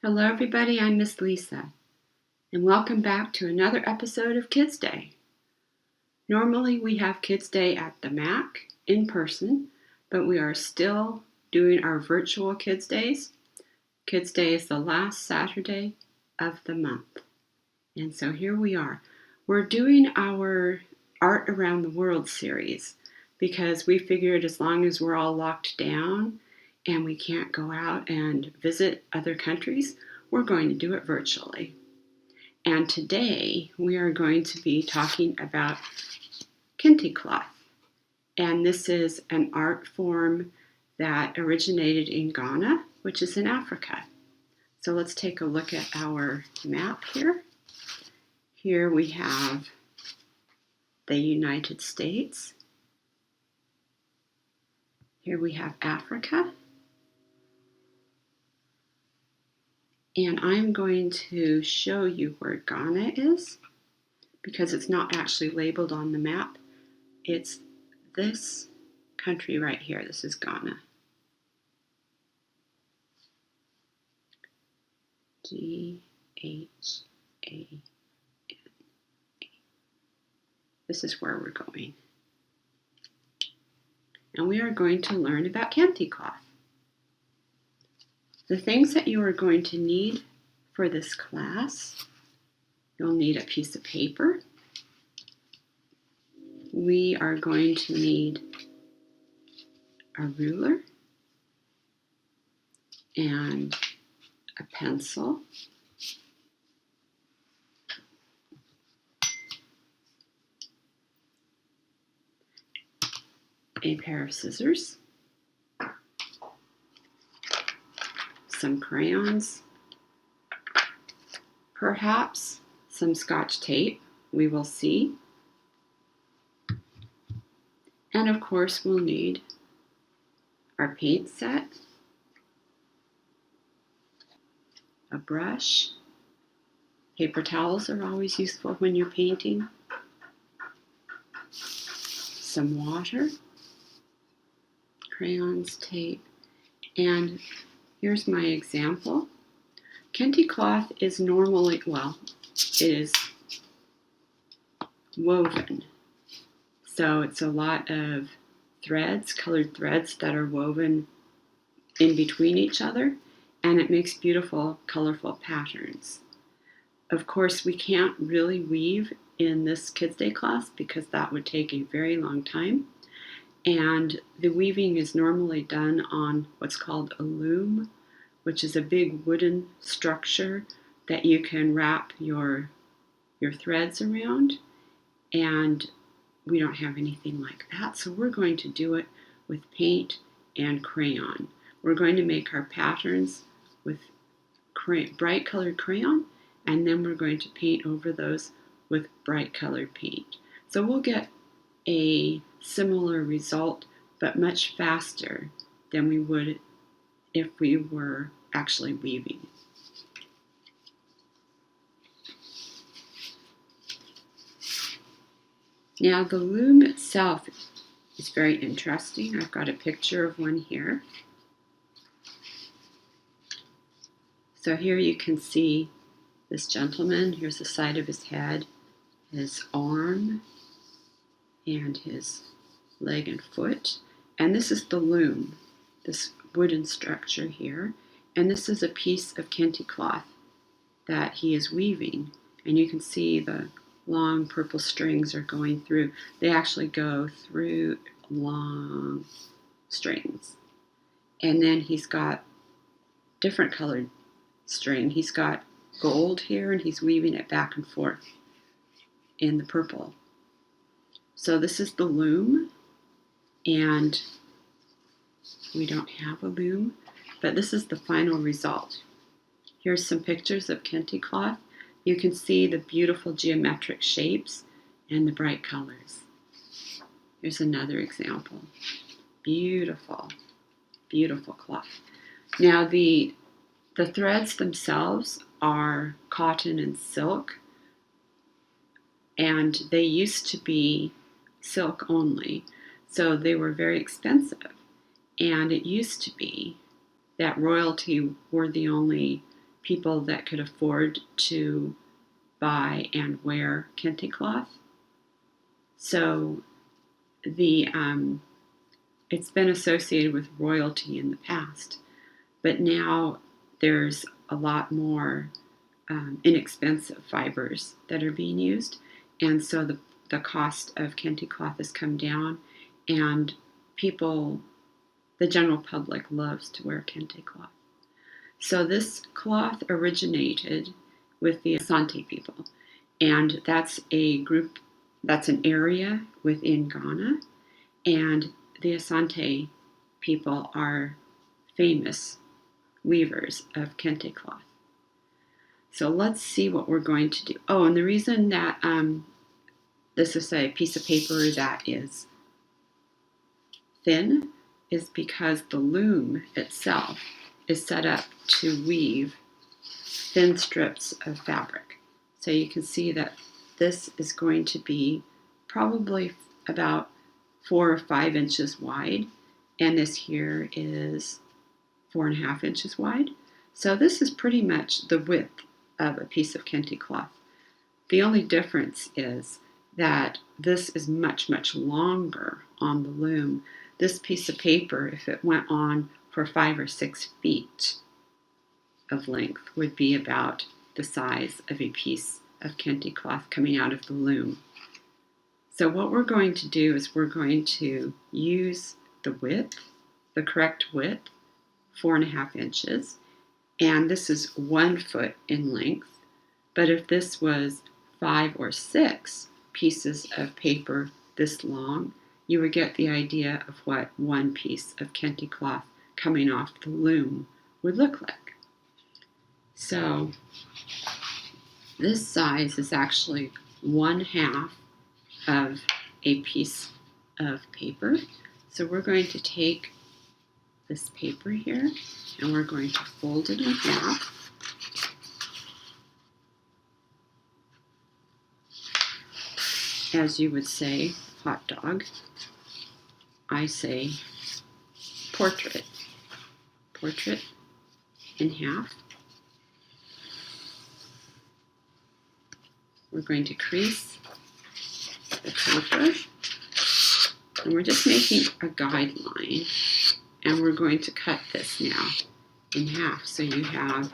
Hello everybody, I'm Miss Lisa, and welcome back to another episode of Kids Day. Normally we have Kids Day at the MAC in person, but we are still doing our virtual Kids Days. Kids Day is the last Saturday of the month, and so here we are. We're doing our Art Around the World series because we figured as long as we're all locked down and we can't go out and visit other countries, we're going to do it virtually. And today we are going to be talking about Kenty cloth. And this is an art form that originated in Ghana, which is in Africa. So let's take a look at our map here. Here we have the United States. Here we have Africa. And I'm going to show you where Ghana is because it's not actually labeled on the map. It's this country right here. This is Ghana. Ghana. This is where we're going. And we are going to learn about Kenty cloth. The things that you are going to need for this class, you'll need a piece of paper. We are going to need a ruler and a pencil, a pair of scissors, some crayons, perhaps some Scotch tape, we will see. And of course we'll need our paint set, a brush. Paper towels are always useful when you're painting. Some water, crayons, tape, and here's my example. Kenty cloth is normally, it is woven. So it's a lot of threads, colored threads that are woven in between each other, and it makes beautiful, colorful patterns. Of course, we can't really weave in this Kids Day class because that would take a very long time. And the weaving is normally done on what's called a loom, which is a big wooden structure that you can wrap your threads around. And we don't have anything like that, so we're going to do it with paint and crayon. We're going to make our patterns with bright colored crayon, and then we're going to paint over those with bright colored paint. So we'll get a similar result, but much faster than we would if we were actually weaving. Now the loom itself is very interesting. I've got a picture of one here. So here you can see this gentleman. Here's the side of his head, his arm, and his leg and foot. And this is the loom, this wooden structure here. And this is a piece of Kenty cloth that he is weaving. And you can see the long purple strings are going through. They actually go through long strings. And then he's got different colored string. He's got gold here and he's weaving it back and forth in the purple. So this is the loom, and we don't have a loom, but this is the final result. Here's some pictures of Kenty cloth. You can see the beautiful geometric shapes and the bright colors. Here's another example. Beautiful, beautiful cloth. Now the threads themselves are cotton and silk, and they used to be silk only, so they were very expensive. And it used to be that royalty were the only people that could afford to buy and wear Kenty cloth. So it's been associated with royalty in the past, but now there's a lot more inexpensive fibers that are being used, and so the cost of Kenty cloth has come down, and the general public loves to wear Kenty cloth. So this cloth originated with the Asante people, and that's an area within Ghana, and the Asante people are famous weavers of Kente cloth. So let's see what we're going to do. Oh, and the reason that this is a piece of paper that is thin is because the loom itself is set up to weave thin strips of fabric. So you can see that this is going to be probably about 4 or 5 inches wide, and this here is 4.5 inches wide. So this is pretty much the width of a piece of Kenty cloth. The only difference is that this is much, much longer on the loom. This piece of paper, if it went on for 5 or 6 feet of length, would be about the size of a piece of Kenty cloth coming out of the loom. So what we're going to do is we're going to use the width, the correct width, 4.5 inches, and this is 1 foot in length. But if this was 5 or 6 pieces of paper this long, you would get the idea of what one piece of Kenty cloth coming off the loom would look like. So this size is actually 1/2 of a piece of paper. So we're going to take this paper here and we're going to fold it in half. As you would say, hot dog. I say portrait. Portrait in half. We're going to crease the paper, and we're just making a guideline, and we're going to cut this now in half so you have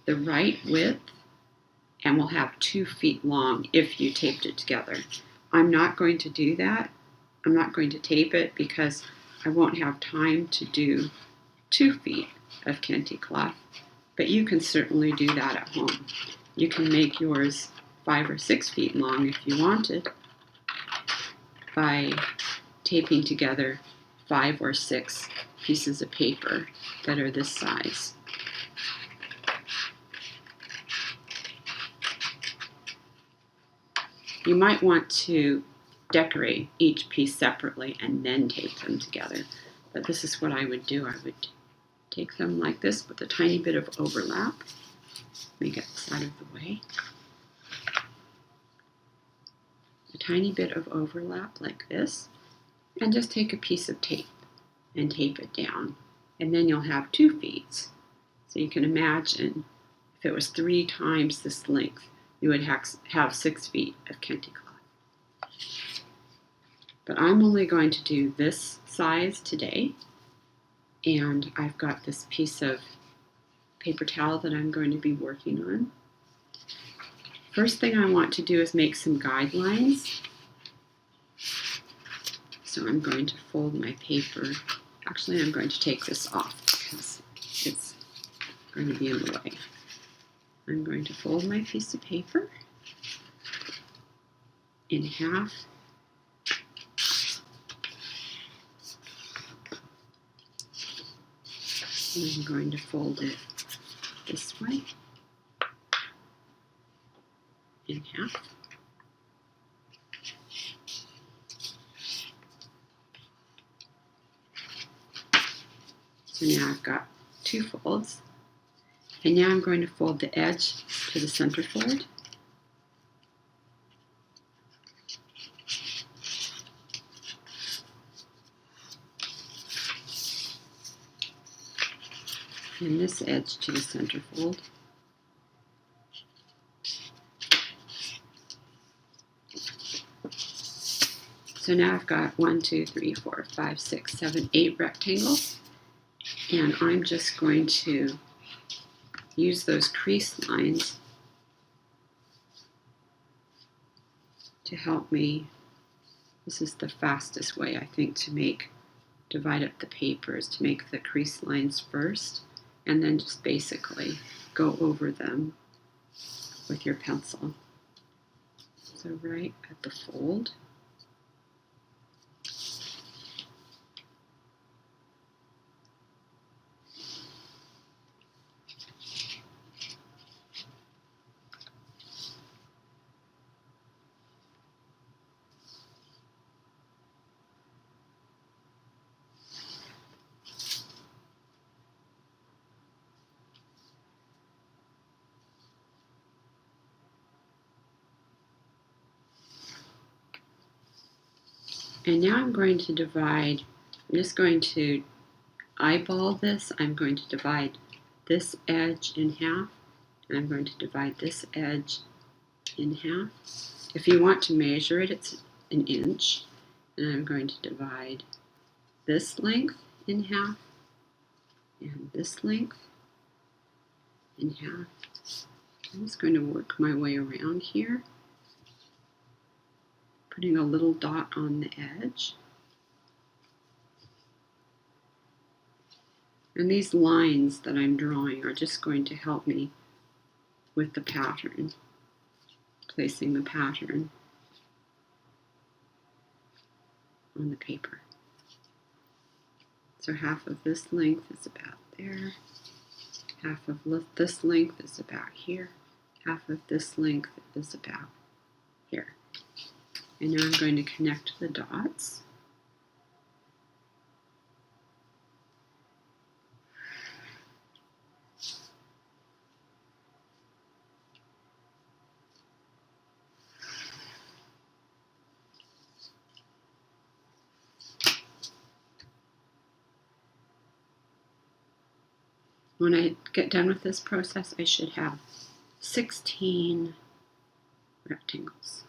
the right width, and we'll have 2 feet long if you taped it together. I'm not going to do that. I'm not going to tape it because I won't have time to do 2 feet of Kenty cloth, but you can certainly do that at home. You can make yours 5 or 6 feet long if you wanted by taping together 5 or 6 pieces of paper that are this size. You might want to decorate each piece separately and then tape them together, but this is what I would do. I would take them like this with a tiny bit of overlap. Let me get this out of the way. A tiny bit of overlap like this, and just take a piece of tape and tape it down, and then you'll have 2 feet. So you can imagine if it was 3 times this length, you would have 6 feet of Kenty cloth. But I'm only going to do this size today, and I've got this piece of paper towel that I'm going to be working on. First thing I want to do is make some guidelines. So I'm going to fold my paper. Actually, I'm going to take this off because it's going to be in the way. I'm going to fold my piece of paper in half. And I'm going to fold it this way in half. So now I've got 2 folds. And now I'm going to fold the edge to the center fold. and this edge to the center fold. So now I've got 1, 2, 3, 4, 5, 6, 7, 8 rectangles, and I'm just going to use those crease lines to help me. This is the fastest way, I think, to divide up the papers, to make the crease lines first, and then just basically go over them with your pencil. So right at the fold. And now I'm going to divide, I'm just going to eyeball this. I'm going to divide this edge in half, and I'm going to divide this edge in half. If you want to measure it, it's an inch. And I'm going to divide this length in half and this length in half. I'm just going to work my way around here, putting a little dot on the edge. And these lines that I'm drawing are just going to help me with the pattern, placing the pattern on the paper. So half of this length is about there, half of this length is about here, half of this length is about here. And now I'm going to connect the dots. When I get done with this process, I should have 16 rectangles.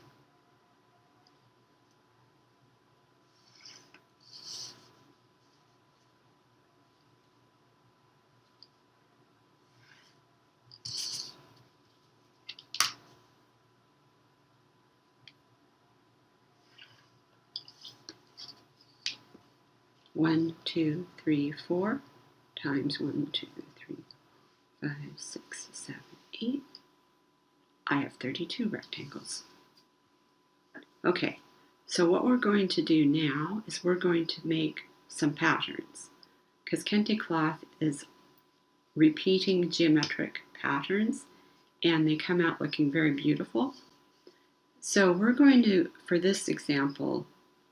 One, two, three, 4 times 1, 2, 3, 5, 6, 7, 8. I have 32 rectangles. Okay, so what we're going to do now is we're going to make some patterns, because Kenty cloth is repeating geometric patterns and they come out looking very beautiful. So we're going to, for this example,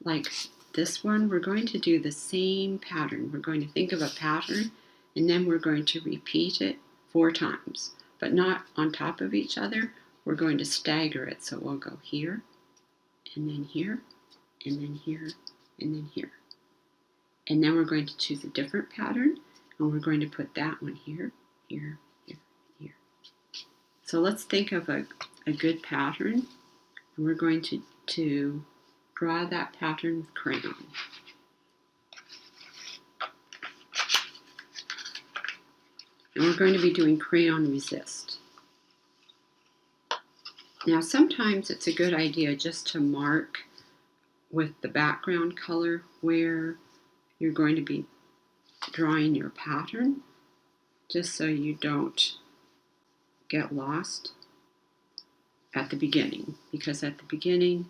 like this one, we're going to do the same pattern. We're going to think of a pattern and then we're going to repeat it 4 times, but not on top of each other. We're going to stagger it. So we'll go here, and then here, and then here, and then here. And then we're going to choose a different pattern, and we're going to put that one here, here, here, here. So let's think of a good pattern. And we're going to draw that pattern with crayon. And we're going to be doing Crayon Resist. Now sometimes it's a good idea just to mark with the background color where you're going to be drawing your pattern, just so you don't get lost at the beginning, because at the beginning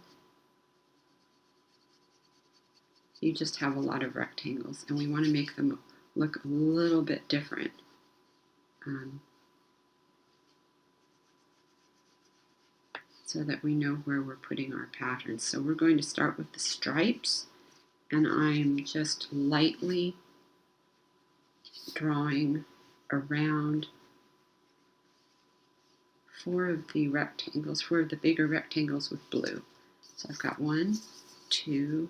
you just have a lot of rectangles and we want to make them look a little bit different. So that we know where we're putting our patterns. So we're going to start with the stripes, and I'm just lightly drawing around 4 of the rectangles, 4 of the bigger rectangles with blue. So I've got 1, 2, 3,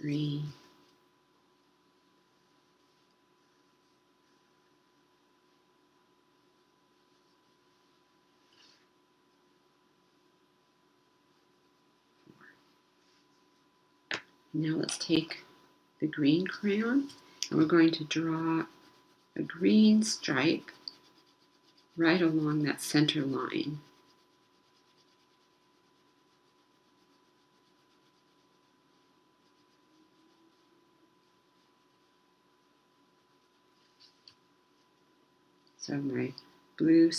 3, 4. Now let's take the green crayon and we're going to draw a green stripe right along that center line. So my blue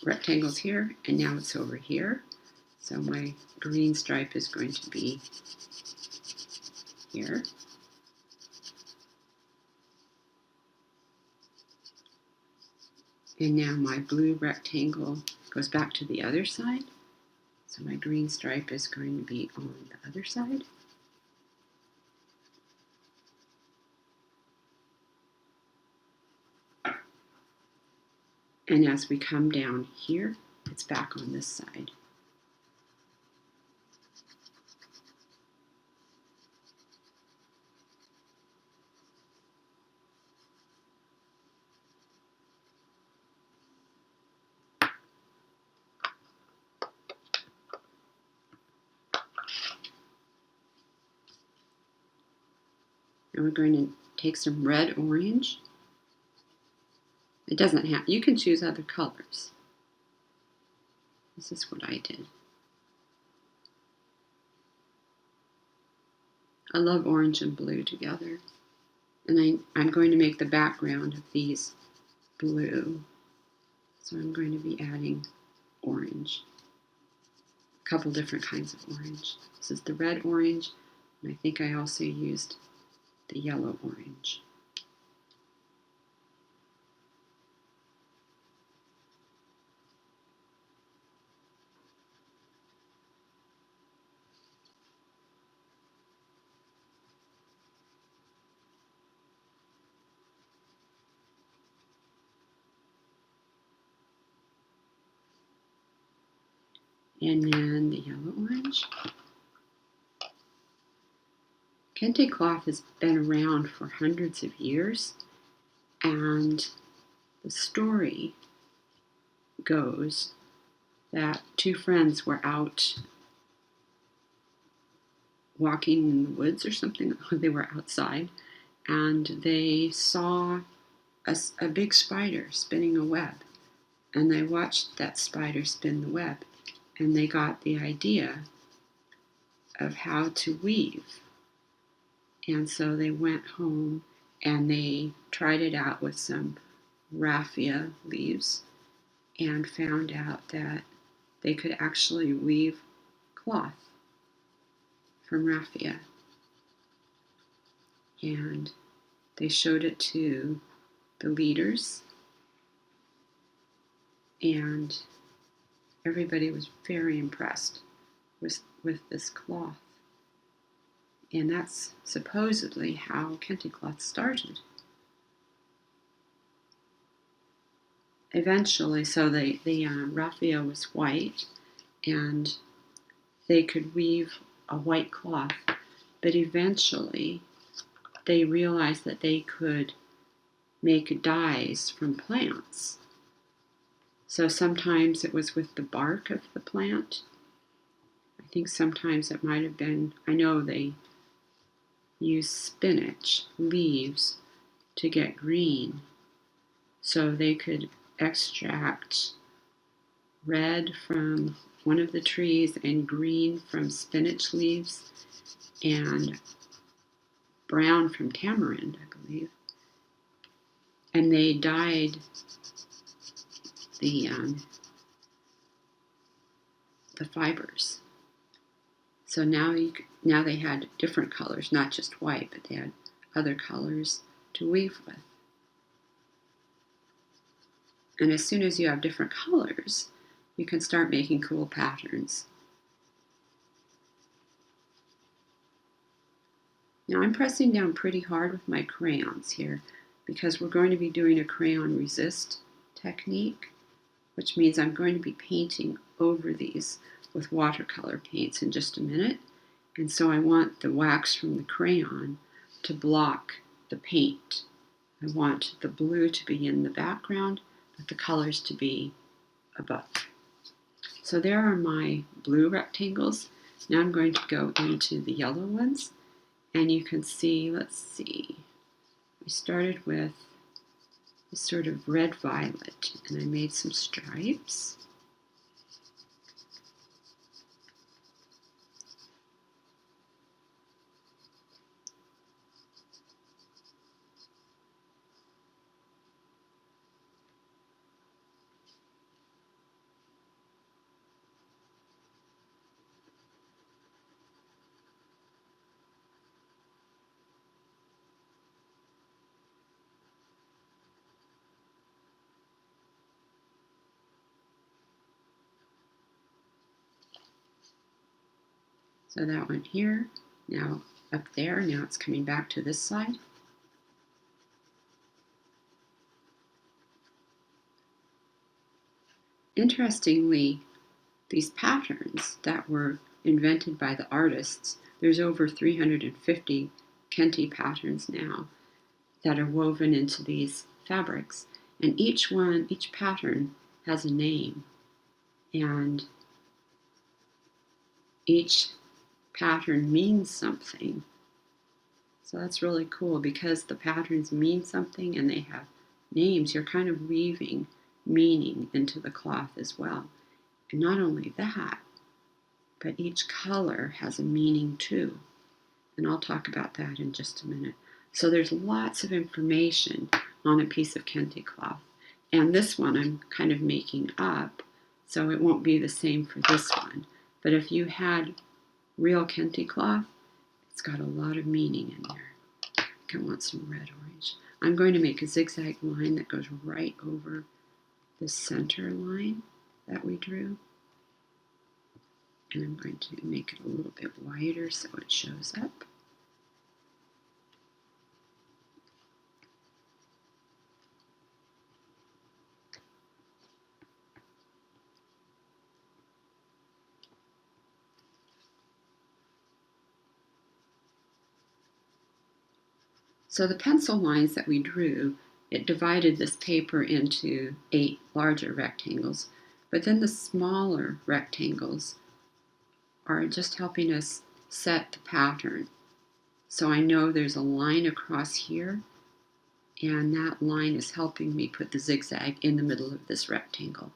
rectangle's here, and now it's over here. So my green stripe is going to be here. And now my blue rectangle goes back to the other side. So my green stripe is going to be on the other side. And as we come down here, it's back on this side. And we're going to take some red orange. It doesn't have, you can choose other colors. This is what I did. I love orange and blue together. And I'm going to make the background of these blue. So I'm going to be adding orange. A couple different kinds of orange. This is the red orange, and I think I also used the yellow orange. And then the yellow orange. Kente cloth has been around for hundreds of years, and the story goes that two friends were out walking in the woods or something. They were outside, and they saw a big spider spinning a web. And they watched that spider spin the web, and they got the idea of how to weave. And so they went home and they tried it out with some raffia leaves and found out that they could actually weave cloth from raffia. And they showed it to the leaders, and everybody was very impressed with this cloth. And that's supposedly how Kenty cloth started. Eventually, so the raffia was white, and they could weave a white cloth, but eventually they realized that they could make dyes from plants. So sometimes it was with the bark of the plant. I think sometimes it might have been, I know they use spinach leaves to get green, so they could extract red from one of the trees and green from spinach leaves and brown from tamarind, I believe. And they dyed the fibers. So now they had different colors, not just white, but they had other colors to weave with. And as soon as you have different colors, you can start making cool patterns. Now I'm pressing down pretty hard with my crayons here because we're going to be doing a Crayon Resist technique, which means I'm going to be painting over these with watercolor paints in just a minute. And so I want the wax from the crayon to block the paint. I want the blue to be in the background, but the colors to be above. So there are my blue rectangles. Now I'm going to go into the yellow ones, and you can see, let's see, we started with this sort of red-violet, and I made some stripes. So that went here, now up there, now it's coming back to this side. Interestingly, these patterns that were invented by the artists, there's over 350 Kenty patterns now that are woven into these fabrics. And each pattern has a name. And each pattern means something. So that's really cool because the patterns mean something and they have names. You're kind of weaving meaning into the cloth as well. And not only that, but each color has a meaning too. And I'll talk about that in just a minute. So there's lots of information on a piece of Kenty cloth. And this one I'm kind of making up, so it won't be the same for this one. But if you had real Kenty cloth, it's got a lot of meaning in there. I want some red orange. I'm going to make a zigzag line that goes right over the center line that we drew. And I'm going to make it a little bit wider so it shows up. So the pencil lines that we drew, it divided this paper into 8 larger rectangles, but then the smaller rectangles are just helping us set the pattern. So I know there's a line across here, and that line is helping me put the zigzag in the middle of this rectangle.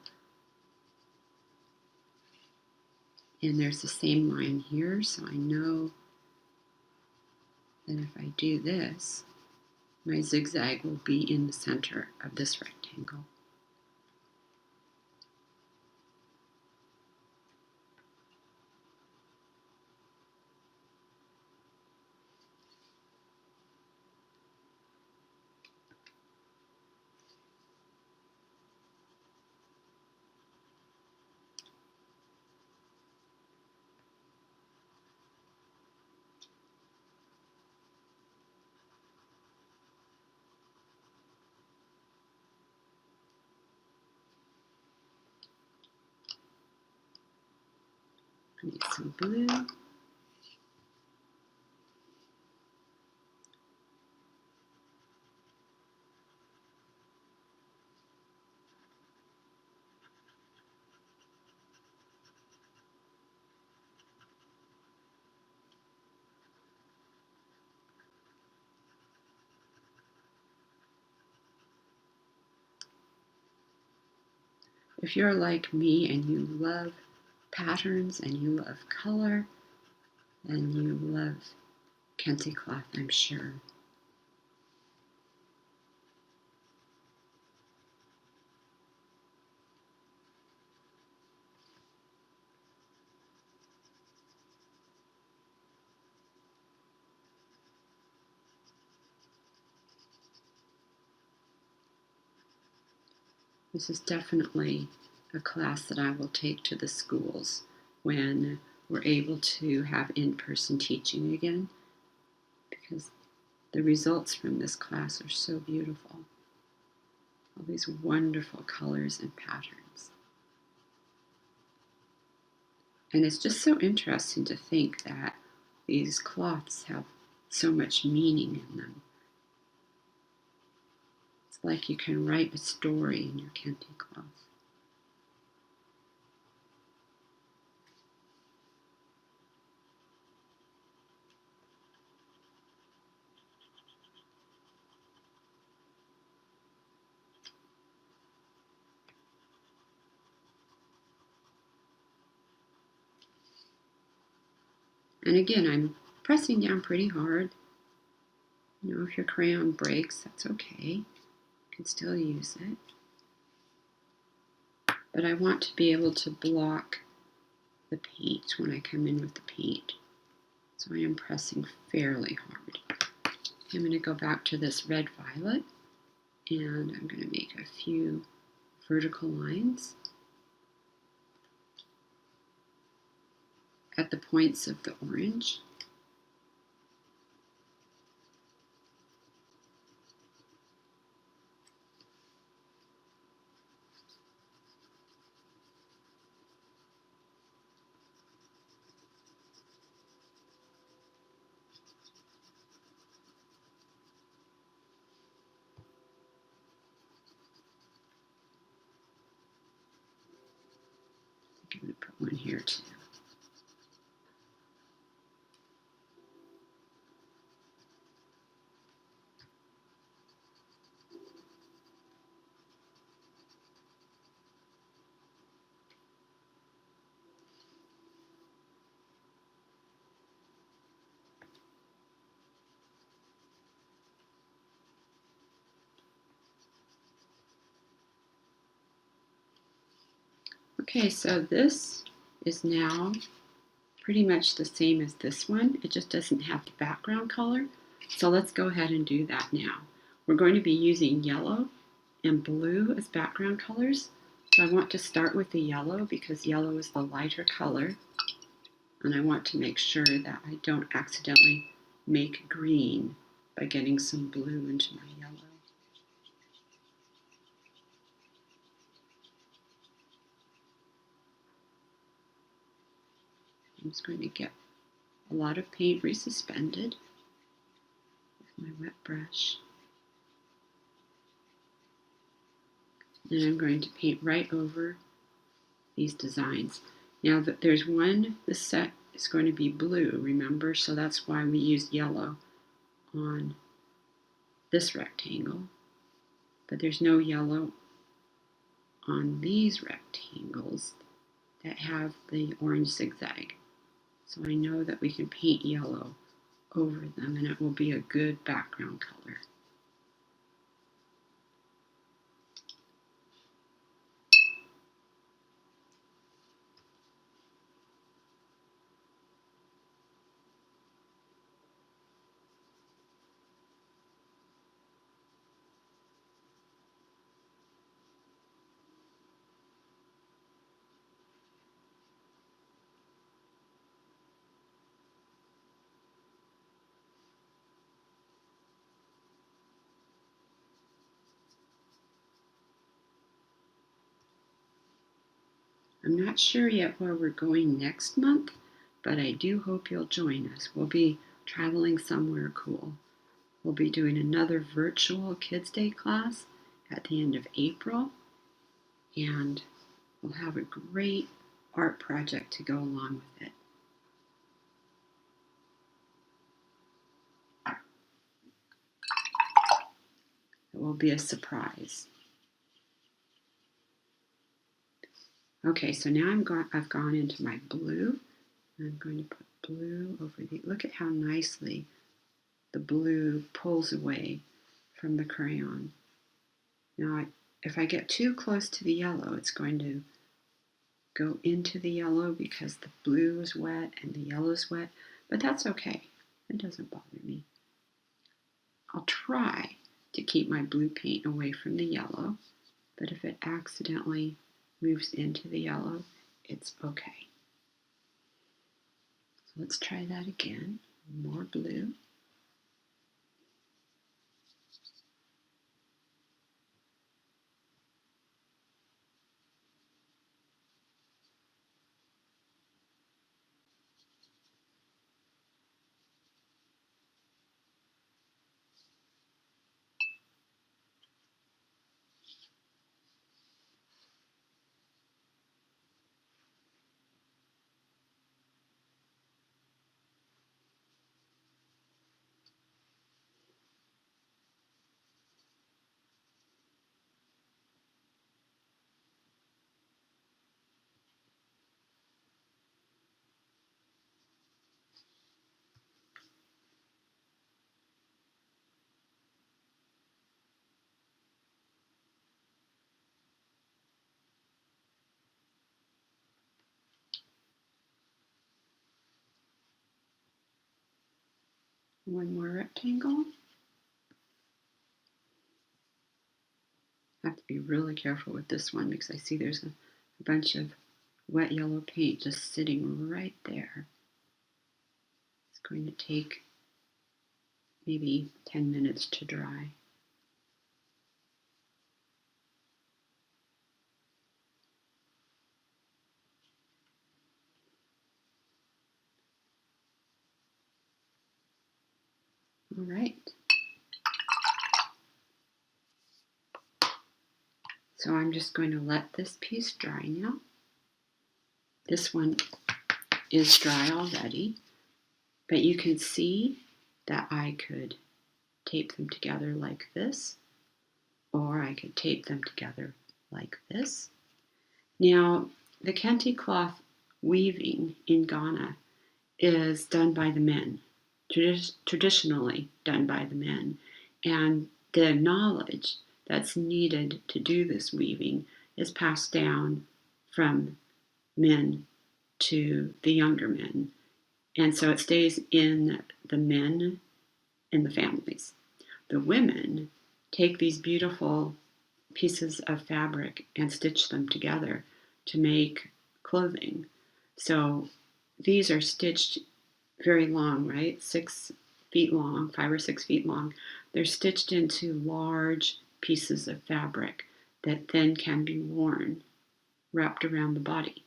And there's the same line here, so I know that if I do this, my zigzag will be in the center of this rectangle. I need some blue. If you're like me and you love patterns and you love color, then you love Kenty cloth, I'm sure. This is definitely a class that I will take to the schools when we're able to have in-person teaching again, because the results from this class are so beautiful. All these wonderful colors and patterns. And it's just so interesting to think that these cloths have so much meaning in them. It's like you can write a story in your Kenty cloth. And again, I'm pressing down pretty hard. You know, if your crayon breaks, that's okay. You can still use it. But I want to be able to block the paint when I come in with the paint. So I am pressing fairly hard. I'm going to go back to this red violet, and I'm going to make a few vertical lines at the points of the orange. I'm going to put one here too. Okay, so this is now pretty much the same as this one. It just doesn't have the background color. So let's go ahead and do that now. We're going to be using yellow and blue as background colors. So I want to start with the yellow because yellow is the lighter color. And I want to make sure that I don't accidentally make green by getting some blue into my yellow. I'm just going to get a lot of paint resuspended with my wet brush. And I'm going to paint right over these designs. Now that there's one, this set is going to be blue, remember? So that's why we used yellow on this rectangle. But there's no yellow on these rectangles that have the orange zigzag. So I know that we can paint yellow over them and it will be a good background color. I'm not sure yet where we're going next month, but I do hope you'll join us. We'll be traveling somewhere cool. We'll be doing another virtual Kids Day class at the end of April, and we'll have a great art project to go along with it. It will be a surprise. Okay, so now I've gone into my blue. I'm going to put blue over the, look at how nicely the blue pulls away from the crayon. Now, if I get too close to the yellow, it's going to go into the yellow because the blue is wet and the yellow is wet, but that's okay. It doesn't bother me. I'll try to keep my blue paint away from the yellow, but if it accidentally moves into the yellow, it's okay. So let's try that again. More blue. One more rectangle. I have to be really careful with this one because I see there's a bunch of wet yellow paint just sitting right there. It's going to take maybe 10 minutes to dry. All right. So I'm just going to let this piece dry now. This one is dry already, but you can see that I could tape them together like this, or I could tape them together like this. Now, the Kenty cloth weaving in Ghana is done by the men, traditionally done by the men, and the knowledge that's needed to do this weaving is passed down from men to the younger men, and so it stays in the men in the families. The women take these beautiful pieces of fabric and stitch them together to make clothing. So these are stitched very long, right? 6 feet long, 5 or 6 feet long. They're stitched into large pieces of fabric that then can be worn, wrapped around the body.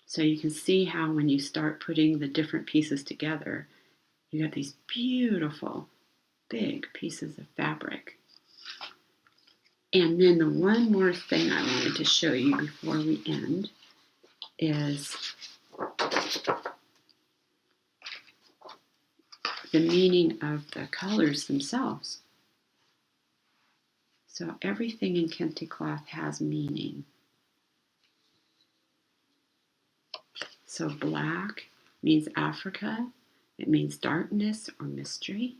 So you can see how when you start putting the different pieces together, you get these beautiful, big pieces of fabric. And then the one more thing I wanted to show you before we end is the meaning of the colors themselves. So everything in Kenty cloth has meaning. So black means Africa. It means darkness or mystery.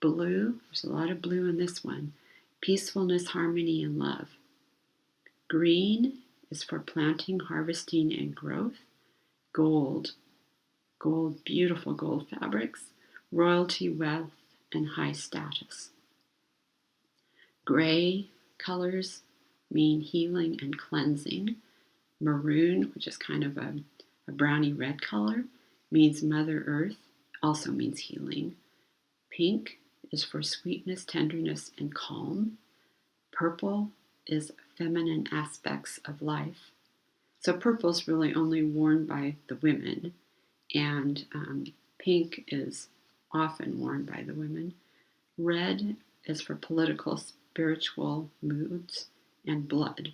Blue, there's a lot of blue in this one. Peacefulness, harmony, and love. Green is for planting, harvesting, and growth. Gold, beautiful gold fabrics. Royalty, wealth, and high status. Gray colors mean healing and cleansing. Maroon, which is kind of a browny red color, means Mother Earth, also means healing. Pink is for sweetness, tenderness, and calm. Purple is feminine aspects of life. So purple is really only worn by the women, and pink is often worn by the women. Red is for political, spiritual moods, and blood.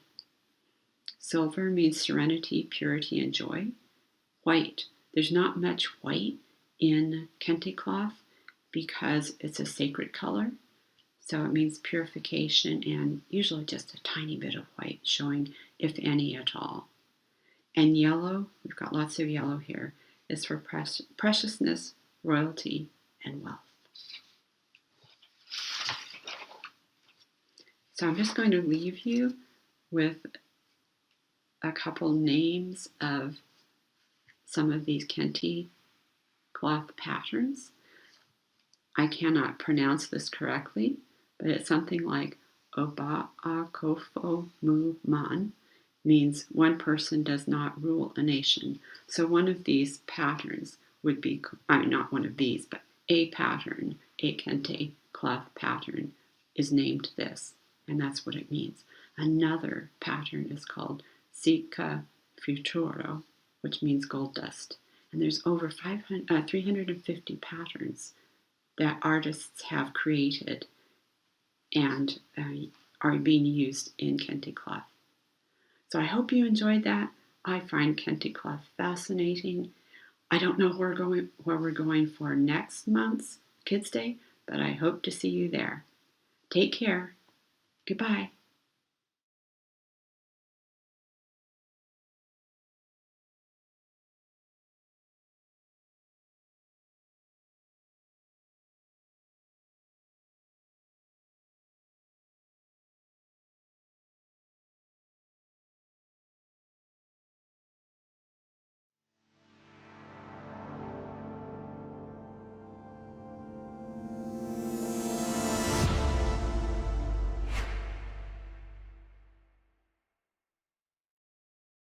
Silver means serenity, purity, and joy. White, there's not much white in Kenty cloth because it's a sacred color. So it means purification and usually just a tiny bit of white showing, if any at all. And yellow, we've got lots of yellow here, is for preciousness, royalty, and wealth. So I'm just going to leave you with a couple names of some of these Kenty cloth patterns. I cannot pronounce this correctly, but it's something like Oba Akofo Mu Man, means one person does not rule a nation. So one of these patterns would be, not one of these, but a pattern, a Kente cloth pattern is named this, and that's what it means. Another pattern is called Sika Futuro, which means gold dust. And there's over 350 patterns that artists have created and are being used in Kenty cloth. So I hope you enjoyed that. I find Kenty cloth fascinating. I don't know where we're going for next month's Kids Day, but I hope to see you there. Take care. Goodbye.